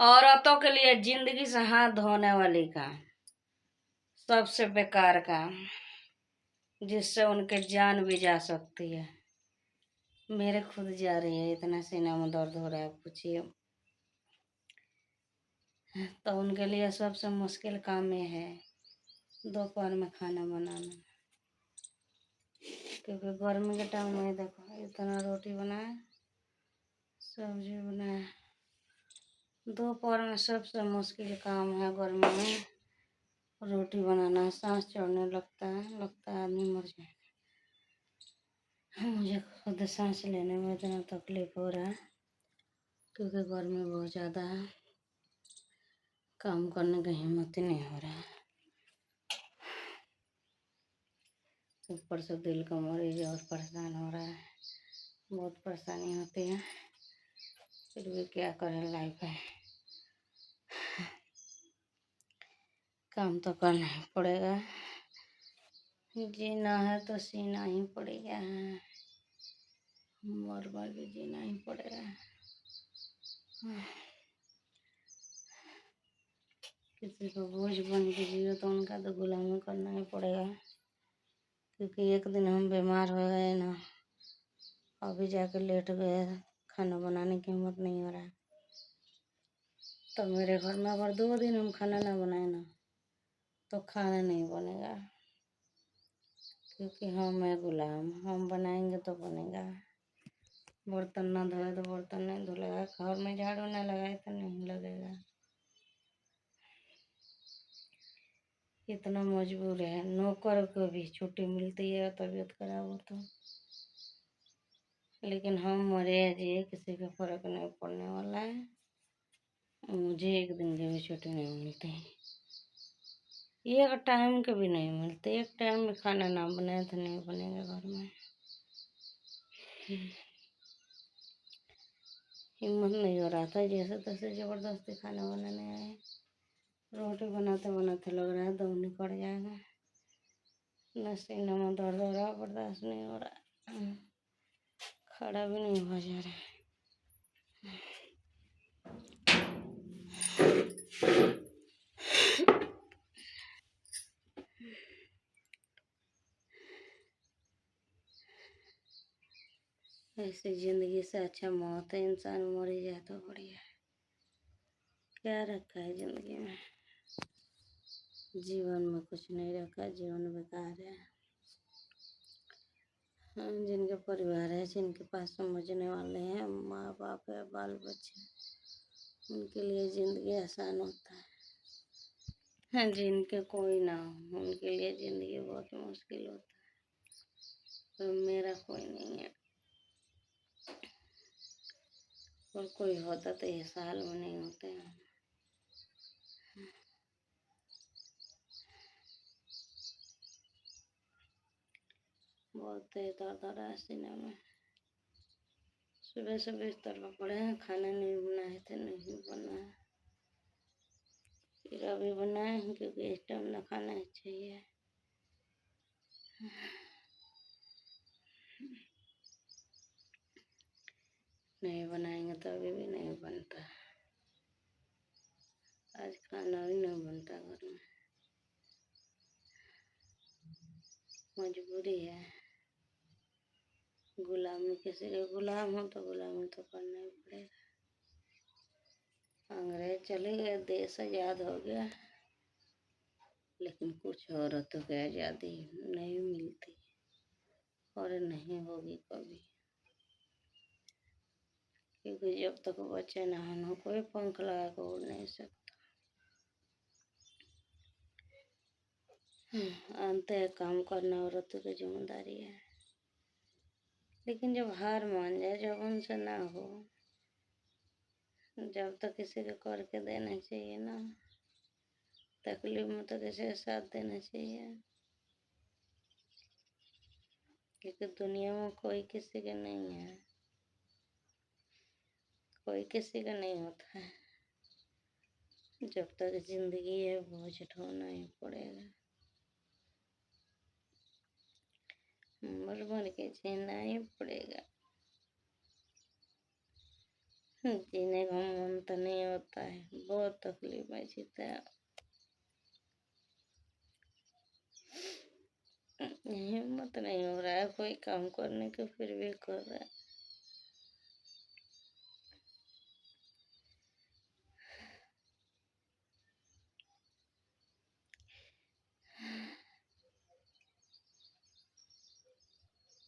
औरतों के लिए जिंदगी से हाथ धोने वाली का सबसे बेकार काम, जिससे उनके जान भी जा सकती है। मेरे खुद जा रही है, इतना सीना में दर्द हो रहा है पूछिए। तो उनके लिए सबसे मुश्किल काम ये है दोपहर में खाना बनाना, क्योंकि गर्मी के टाइम में देखो इतना रोटी बनाए, सब्जी बनाए। दोपहर में सबसे मुश्किल काम है गर्मी में रोटी बनाना। सांस चढ़ने लगता है आदमी मर जाएगा। मुझे खुद सांस लेने में इतना तकलीफ हो रहा है, क्योंकि गर्मी बहुत ज़्यादा है, काम करने की हिम्मत ही नहीं हो रहा है। ऊपर से दिल का मरीज और परेशान हो रहा है, बहुत परेशानी होती है। फिर भी क्या करें, लाइफ है, काम तो करना ही पड़ेगा। जीना है तो सीना ही पड़ेगा, मर मर के जीना ही पड़ेगा। किसी को बोझ बन के जियो तो उनका तो गुलामी करना ही पड़ेगा, क्योंकि एक दिन हम बीमार हो गए ना, अभी जाके लेट गए, खाना बनाने की हिम्मत नहीं हो रहा है। तो मेरे घर में अगर 2 दिन हम खाना ना बनाए ना तो खाना नहीं बनेगा, क्योंकि हम है गुलाम। हम बनाएंगे तो बनेगा। बर्तन ना धोए तो बर्तन नहीं धुलेगा, घर में झाड़ू ना लगाए तो नहीं लगेगा। इतना मजबूर है। नौकर को भी छुट्टी मिलती है तबीयत खराब हो तो, लेकिन हम मरे जिए किसी का फर्क नहीं पड़ने वाला है। मुझे एक दिन की भी छुट्टी नहीं मिलती, एक टाइम के भी नहीं मिलते। एक टाइम में खाना ना बनाए तो नहीं बनेगा घर में। हिम्मत नहीं हो रहा था, जैसे तैसे ज़बरदस्ती खाना बनाने आए। रोटी बनाते बनाते लग रहा है दम निकल जाएगा, न सीने में दर्द हो रहा, बर्दाश्त नहीं हो रहा, खड़ा भी नहीं हो जा रहा है। ऐसी जिंदगी से अच्छा मौत है, इंसान मर ही जाए तो बढ़िया है। क्या रखा है जिंदगी में? जीवन में कुछ नहीं रखा, जीवन बेकार है। जिनके परिवार है, जिनके पास समझने वाले हैं, माँ बाप है, बाल बच्चे, उनके लिए ज़िंदगी आसान होता है। हाँ, जिनके कोई ना हो उनके लिए ज़िंदगी बहुत मुश्किल होता है। तो मेरा कोई नहीं है, और कोई होता तो ये साल में नहीं होते हैं। बहुत तेज दर्द हो रहा है सीने में। सुबह से बिस्तर पर पड़े हैं, खाना नहीं बनाए थे, नहीं बना है, फिर अभी बनाए हैं, क्योंकि इस टाइम ना खाना चाहिए। नहीं बनाएंगे तो अभी भी नहीं बनता। आज खाना भी नहीं बनता घर में, मजबूरी है। गुलामी, किसी के गुलाम हो तो गुलामी तो करना ही पड़ेगा। अंग्रेज चले गए, देश आज़ाद हो गया, लेकिन कुछ औरतों की आज़ादी नहीं मिलती और नहीं होगी कभी, क्योंकि जब तक बच्चे ना हो कोई पंख लगा कर उड़ नहीं सकता। अंत है, काम करना औरतों की जिम्मेदारी है, लेकिन जब हार मान जाए, जब उनसे ना हो, जब तक किसी को करके देना चाहिए ना, तकलीफ में तो किसी का साथ देना चाहिए, क्योंकि दुनिया में कोई किसी का नहीं है, कोई किसी का नहीं होता है। जब तक जिंदगी है बोझ ढोना ही पड़ेगा, मर मर के जीना ही पड़ेगा। जीने का मन तो नहीं होता। आता है, बहुत तकलीफ में जीते हैं। हिम्मत नहीं हो रहा है कोई काम करने के, फिर भी कर रहे हैं।